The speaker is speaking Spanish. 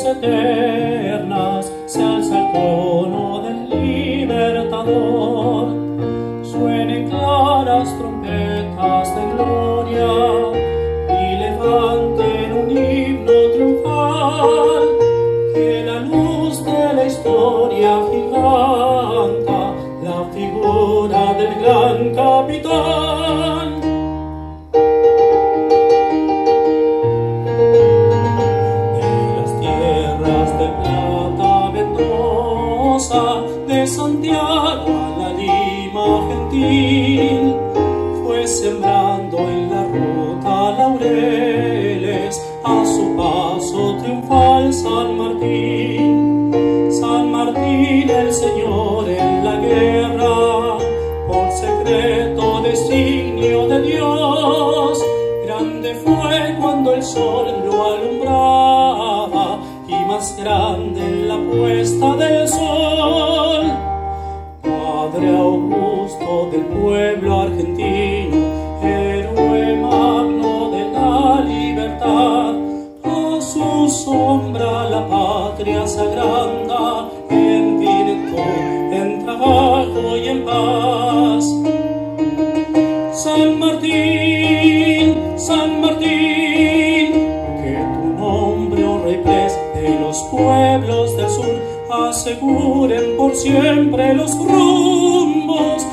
Eternas se alza el trono del libertador, suenen claras trompetas de gloria y levanten un himno triunfal, que la luz de la historia giganta la figura del gran capitán. De Santiago a la Lima gentil, fue sembrando en la ruta laureles, a su paso triunfal San Martín. San Martín el Señor en la guerra, por secreto designio de Dios, grande fue cuando el sol lo alumbraba, y más grande en la puesta del sol. Padre augusto del pueblo argentino, héroe magno de la libertad, a su sombra la patria se agranda, en virtud, en trabajo y en paz. San Martín, San Martín, que tu nombre, oh rey pres de los pueblos del sur, aseguren por siempre los rumbos